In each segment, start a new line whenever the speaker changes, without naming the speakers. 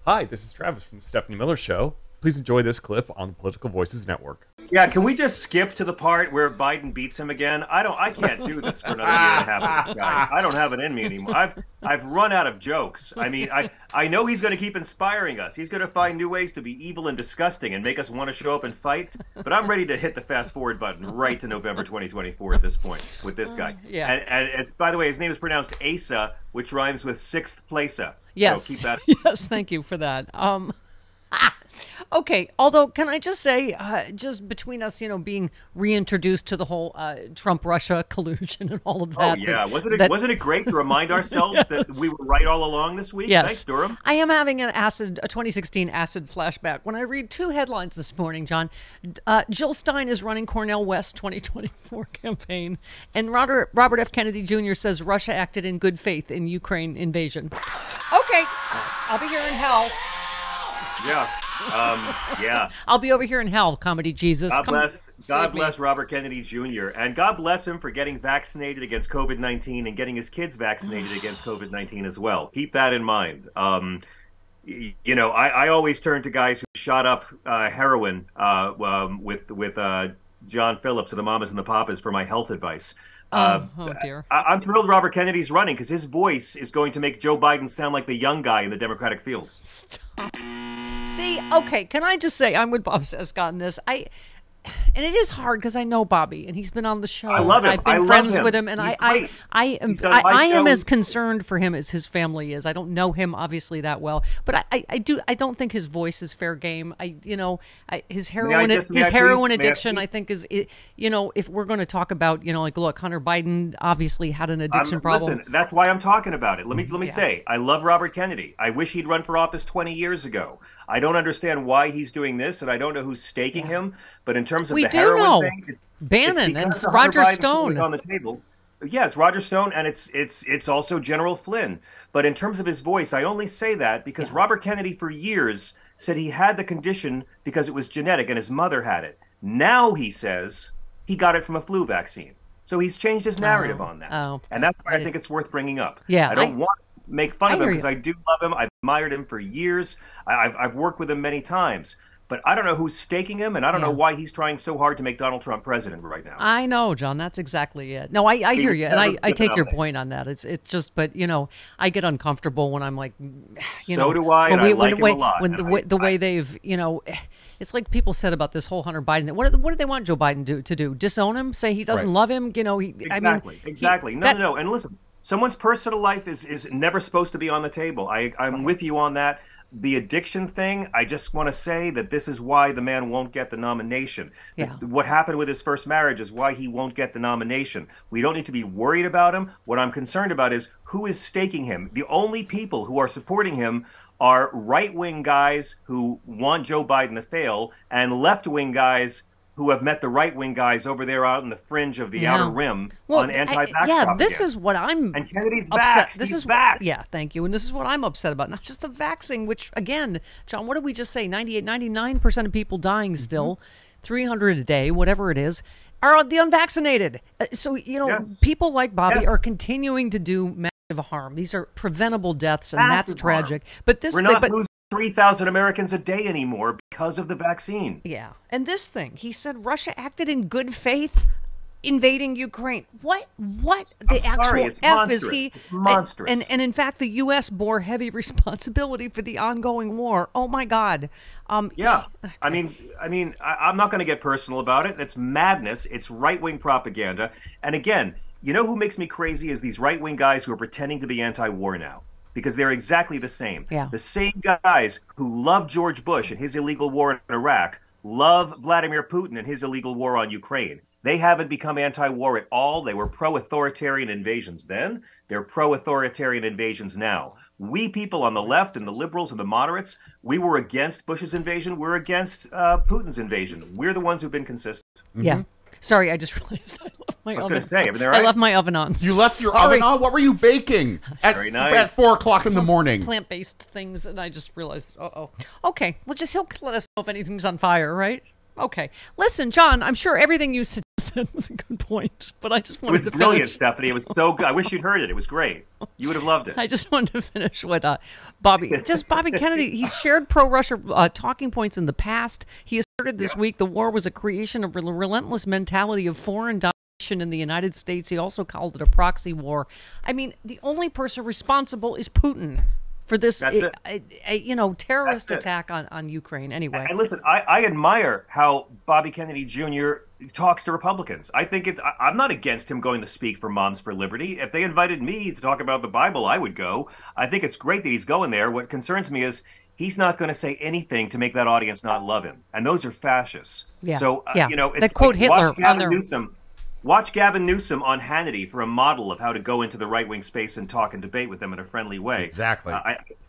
Hi, this is Travis from the Stephanie Miller Show. Please enjoy this clip on the Political Voices Network.
Yeah, can we just skip to the part where Biden beats him again? I can't do this for another year and a half with this guy. I don't have it in me anymore. I've run out of jokes. I mean, I know he's going to keep inspiring us. He's going to find new ways to be evil and disgusting and make us want to show up and fight. But I'm ready to hit the fast forward button right to November 2024 at this point with this guy.
Yeah.
And it's, by the way, his name is pronounced Asa, which rhymes with sixth placer.
Yes.
So keep that.
Yes, thank you for that. Okay, although, can I just say, just between us, being reintroduced to the whole Trump-Russia collusion and all of that.
Oh, yeah. Wasn't it great to remind ourselves
Yes.
that we were right all along this week?
Yes.
Thanks, Durham.
I am having a 2016 acid flashback when I read two headlines this morning, John. Jill Stein is running Cornel West 2024 campaign, and Robert F. Kennedy Jr. says Russia acted in good faith in Ukraine invasion. Okay, I'll be here in hell.
Yeah. Yeah.
I'll be over here in hell, comedy Jesus.
God bless Robert Kennedy Jr. And God bless him for getting vaccinated against COVID-19 and getting his kids vaccinated against COVID-19 as well. Keep that in mind. I always turn to guys who shot up heroin with John Phillips of the Mamas and the Papas for my health advice.
Oh dear.
I'm thrilled Robert Kennedy's running because his voice is going to make Joe Biden sound like the young guy in the Democratic field.
Stop. See, okay, can I just say, I'm with Bob Seska on this. And it is hard because I know Bobby and he's been on the show.
I love him.
I've been friends with him, and I am as concerned for him as his family is. I don't know him obviously that well, but I don't think his voice is fair game. His heroin addiction I think is if we're going to talk about look, Hunter Biden obviously had an addiction problem.
Listen, that's why I'm talking about it. Let me say I love Robert Kennedy. I wish he'd run for office 20 years ago. I don't understand why he's doing this, and I don't know who's staking him. But in terms of the heroin thing,
Bannon and Roger Stone
on the table. Yeah, it's Roger Stone, and it's also General Flynn. But in terms of his voice, I only say that because Robert Kennedy for years said he had the condition because it was genetic and his mother had it. Now he says he got it from a flu vaccine. So he's changed his narrative on that. And that's why I think it's worth bringing up.
Yeah,
I don't want to make fun of him because I do love him. I've admired him for years. I've worked with him many times. But I don't know who's staking him, and I don't know why he's trying so hard to make Donald Trump president right now.
I know, John. That's exactly it. No, I hear you, and I take your point on that. It's just, but I get uncomfortable when I'm like,
so do I. And I like him a lot.
When the way they've, it's like people said about this whole Hunter Biden. What do they want Joe Biden to do? Disown him? Say he doesn't love him?
Exactly. No. And listen, someone's personal life is never supposed to be on the table. I'm with you on that. The addiction thing, I just want to say that this is why the man won't get the nomination.
Yeah.
What happened with his first marriage is why he won't get the nomination. We don't need to be worried about him. What I'm concerned about is who is staking him. The only people who are supporting him are right-wing guys who want Joe Biden to fail and left-wing guys who have met the right-wing guys over there out in the fringe of the outer rim on anti-vax propaganda.
This is what I'm
And Kennedy's
upset.
back. He's back.
Yeah, thank you. And this is what I'm upset about. Not just the vaxing, which, again, John, what did we just say? 99% of people dying still, 300 a day, whatever it is, are the unvaccinated. So, people like Bobby are continuing to do massive harm. These are preventable deaths, and that's tragic. But this,
we're not losing 3,000 Americans a day anymore because of the vaccine.
Yeah. And this thing, he said Russia acted in good faith invading Ukraine. What the actual F is he?
It's monstrous.
And in fact, the U.S. bore heavy responsibility for the ongoing war. Oh, my God.
Yeah. I mean, I'm not going to get personal about it. That's madness. It's right-wing propaganda. And again, you know who makes me crazy is these right-wing guys who are pretending to be anti-war now. Because they're exactly the same.
Yeah.
The same guys who love George Bush and his illegal war in Iraq love Vladimir Putin and his illegal war on Ukraine. They haven't become anti-war at all. They were pro-authoritarian invasions then. They're pro-authoritarian invasions now. We people on the left and the liberals and the moderates, we were against Bush's invasion. We're against Putin's invasion. We're the ones who've been consistent.
Yeah. Sorry, I just realized I left my oven.
I was going to say, everything all right?
I left my oven on.
You left your oven on? What were you baking at 4 o'clock in the morning?
Plant-based things, and I just realized, okay. Well, he'll let us know if anything's on fire, right? Okay. Listen, John, I'm sure everything you said was a good point, but I just wanted to finish.
It was brilliant, Stephanie. It was so good. I wish you'd heard it. It was great. You would have loved it.
I just wanted to finish what Bobby Kennedy, he shared pro-Russia talking points in the past. He asserted this week the war was a creation of the relentless mentality of foreign domination in the United States. He also called it a proxy war. I mean, the only person responsible is Putin for this, terrorist attack on Ukraine. Anyway,
and listen, I admire how Bobby Kennedy Jr. talks to Republicans. I think I'm not against him going to speak for Moms for Liberty. If they invited me to talk about the Bible, I would go. I think it's great that he's going there. What concerns me is he's not going to say anything to make that audience not love him, and those are fascists.
Yeah.
So it's
they quote Hitler on their.
Watch Gavin Newsom on Hannity for a model of how to go into the right-wing space and talk and debate with them in a friendly way.
Exactly.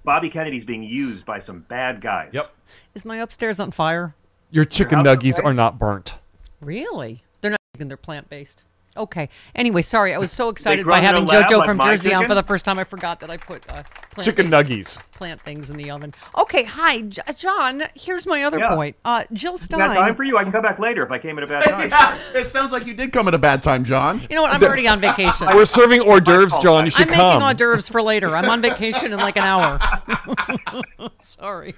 Bobby Kennedy's being used by some bad guys.
Yep.
Is my upstairs on fire?
Your chicken nuggies are not burnt.
Really? They're not vegan, they're plant-based. Okay. Anyway, sorry. I was so excited by having JoJo from Jersey on for the first time. I forgot that I put
chicken nuggies,
plant things in the oven. Okay. Hi, John. Here's my other point. Jill Stein.
Is that time for you? I can come back later if I came at a bad time.
It sounds like you did come at a bad time, John.
You know what? I'm already on vacation.
We're serving hors d'oeuvres, John. You should come.
I'm making hors d'oeuvres for later. I'm on vacation in like an hour. Sorry.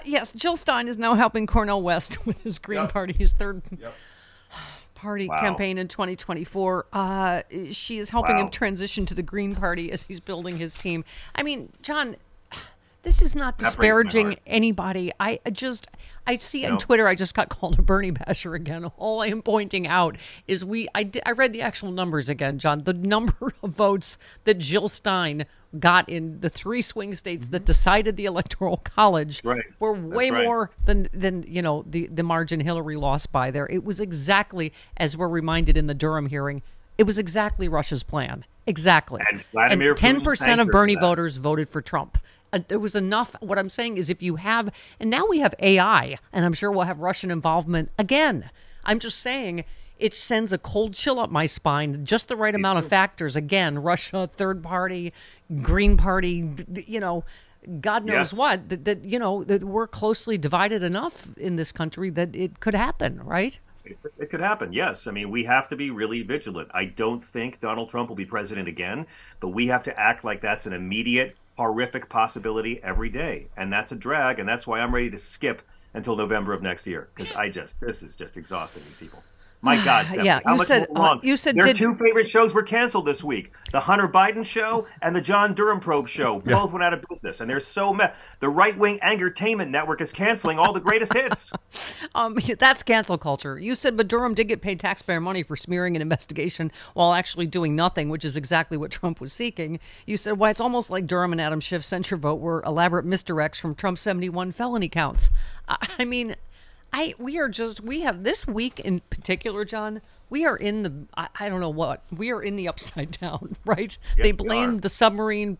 Yes, Jill Stein is now helping Cornel West with his Green Party, his third Party campaign in 2024. She is helping him transition to the Green Party as he's building his team. I mean, John, this is not disparaging anybody. I see on Twitter, I just got called a Bernie basher again. All I am pointing out is I read the actual numbers again, John. The number of votes that Jill Stein got in the 3 swing states that decided the Electoral College were way more than the margin Hillary lost by there. It was exactly, as we're reminded in the Durham hearing, it was exactly Russia's plan. Exactly. And 10% of Bernie voters voted for Trump. There was enough. What I'm saying is if you have, and now we have AI, and I'm sure we'll have Russian involvement again. I'm just saying it sends a cold chill up my spine. Just the right amount of factors. Again, Russia, third party, Green Party, God knows what, that we're closely divided enough in this country that it could happen, right?
It could happen, yes. I mean, we have to be really vigilant. I don't think Donald Trump will be president again, but we have to act like that's an immediate, horrific possibility every day. And that's a drag, and that's why I'm ready to skip until November of next year, because this is just exhausting, these people. My God, Stephanie,
you said
their 2 favorite shows were canceled this week: the Hunter Biden show and the John Durham probe show. Both went out of business, and they're so mad. The Right-Wing Angertainment Network is canceling all the greatest hits.
That's cancel culture. You said, but Durham did get paid taxpayer money for smearing an investigation while actually doing nothing, which is exactly what Trump was seeking. You said, well, it's almost like Durham and Adam Schiff's censure vote were elaborate misdirects from Trump's 71 felony counts. I mean, we have this week in particular, John, we are in the, I don't know what, we are in the upside down, right?
Yes,
they blamed the submarine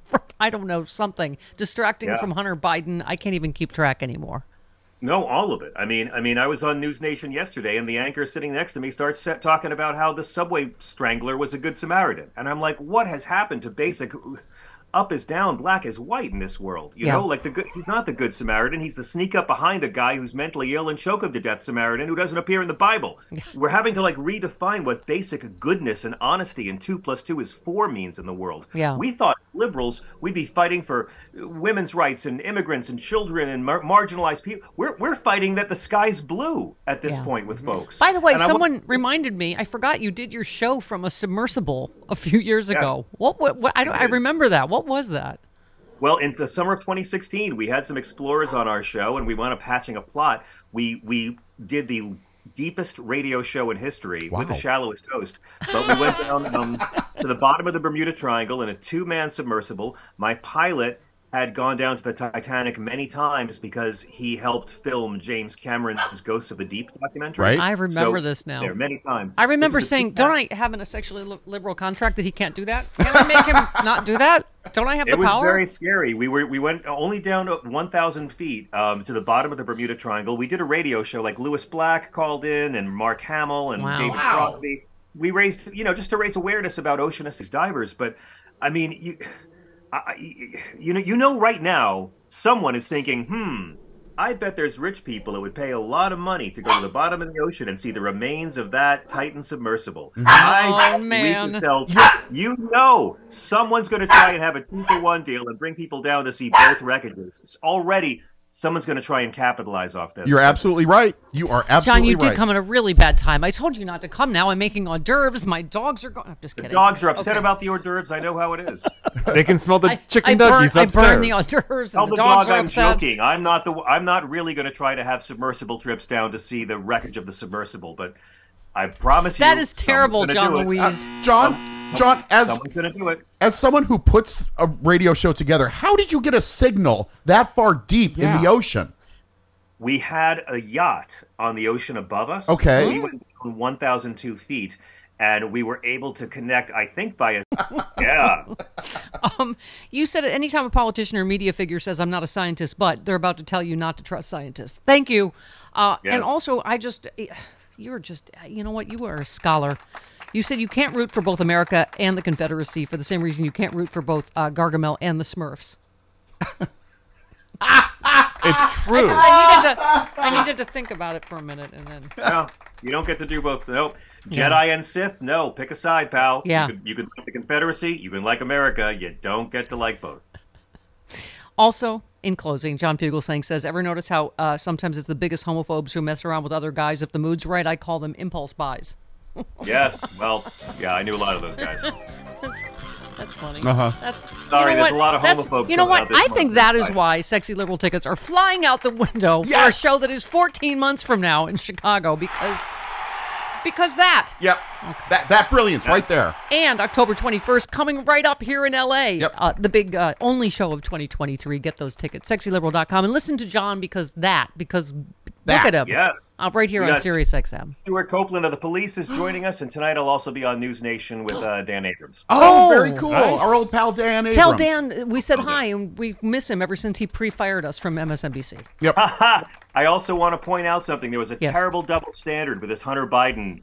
for, I don't know, something, distracting from Hunter Biden. I can't even keep track anymore.
No, all of it. I mean, I was on News Nation yesterday, and the anchor sitting next to me starts talking about how the Subway Strangler was a good Samaritan. And I'm like, what has happened to basic up is down, black is white in this world? You know, like he's not the good Samaritan. He's the sneak up behind a guy who's mentally ill and choke him to death Samaritan who doesn't appear in the Bible. We're having to redefine what basic goodness and honesty and 2 + 2 is 4 means in the world. We thought as liberals we'd be fighting for women's rights and immigrants and children and marginalized people. We're fighting that the sky's blue at this point with folks.
By the way, someone reminded me, I forgot you did your show from a submersible a few years ago. What I remember that. What was that?
Well, in the summer of 2016, we had some explorers on our show, and we wound up hatching a plot. We did the deepest radio show in history with the shallowest host, but we went down to the bottom of the Bermuda Triangle in a 2-man submersible. My pilot had gone down to the Titanic many times because he helped film James Cameron's Ghosts of the Deep documentary.
Right.
I remember this now.
There many times.
I remember saying, don't I have a sexually liberal contract that he can't do that? Can I make him not do that? Don't I have the power? It was
very scary. We went only down 1,000 feet to the bottom of the Bermuda Triangle. We did a radio show, like Lewis Black called in and Mark Hamill and David Crosby. We raised, just to raise awareness about oceanist divers. But, I mean, right now, someone is thinking, I bet there's rich people that would pay a lot of money to go to the bottom of the ocean and see the remains of that Titan submersible.
Oh, man.
Someone's going to try and have a 2-for-1 deal and bring people down to see both wreckages. It's already... Someone's going to try and capitalize off this.
You're absolutely right. You are absolutely
John, you
right.
did come at a really bad time. I told you not to come now. I'm making hors d'oeuvres. My dogs are going. I'm just kidding.
The dogs are upset about the hors d'oeuvres. I know how it is.
They can smell the chicken nuggies upstairs.
I burn the hors d'oeuvres.
Tell
and the
dog
dogs are
I'm
upset.
joking. I'm not really going to try to have submersible trips down to see the wreckage of the submersible, but I promise you
that is terrible, John Louise.
John,
someone's going to do it.
As someone who puts a radio show together, how did you get a signal that far deep in the ocean?
We had a yacht on the ocean above us.
Okay.
So we went down 1,002 feet, and we were able to connect, I think, by a... Yeah.
You said at any time a politician or media figure says, I'm not a scientist, but they're about to tell you not to trust scientists. Thank you.
Yes.
And also, you're just, you know what? You are a scholar. You said you can't root for both America and the Confederacy for the same reason you can't root for both Gargamel and the Smurfs.
It's true.
I needed to think about it for a minute, and then.
No, you don't get to do both. Nope. Jedi and Sith. No, pick a side, pal.
Yeah.
You can like the Confederacy. You can like America. You don't get to like both.
Also, in closing, John Fugelsang says, "Ever notice how sometimes it's the biggest homophobes who mess around with other guys if the mood's right? I call them impulse buys."
Yes. Well, yeah, I knew a lot of those guys.
That's funny.
Sorry, there's a lot of homophobes.
You know what? I think that is
Bye.
why Sexy Liberal tickets are flying out the window for a show that is 14 months from now in Chicago because that.
Yep. Okay. That brilliance right there.
And October 21st coming right up here in LA.
Yep.
The big only show of 2023. Get those tickets. SexyLiberal.com and listen to John because look at him.
Yeah.
Right here on Sirius XM.
Stuart Copeland of the Police is joining us, and tonight I'll also be on News Nation with Dan Abrams.
Oh, very cool.
Nice.
Our old pal Dan Abrams.
Tell Dan we said hi, and we miss him ever since he pre-fired us from MSNBC.
Yep.
I also want to point out something. There was a terrible double standard with this Hunter Biden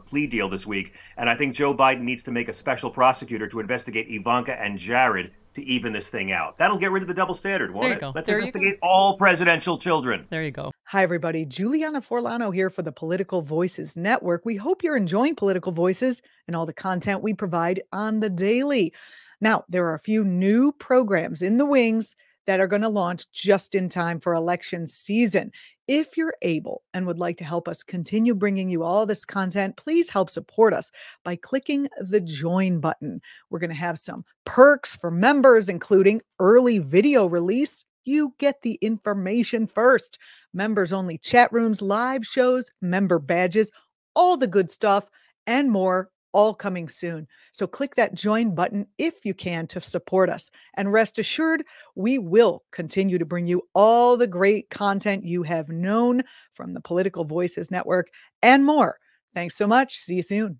plea deal this week, and I think Joe Biden needs to make a special prosecutor to investigate Ivanka and Jared to even this thing out. That'll get rid of the double standard, won't it? Let's investigate all presidential children.
There you go.
Hi, everybody. Julliana Forlano here for the Political Voices Network. We hope you're enjoying Political Voices and all the content we provide on the daily. Now, there are a few new programs in the wings that are going to launch just in time for election season. If you're able and would like to help us continue bringing you all this content, please help support us by clicking the join button. We're going to have some perks for members, including early video release. You get the information first. Members only chat rooms, live shows, member badges, all the good stuff and more, all coming soon. So click that join button if you can to support us. And rest assured, we will continue to bring you all the great content you have known from the Political Voices Network and more. Thanks so much. See you soon.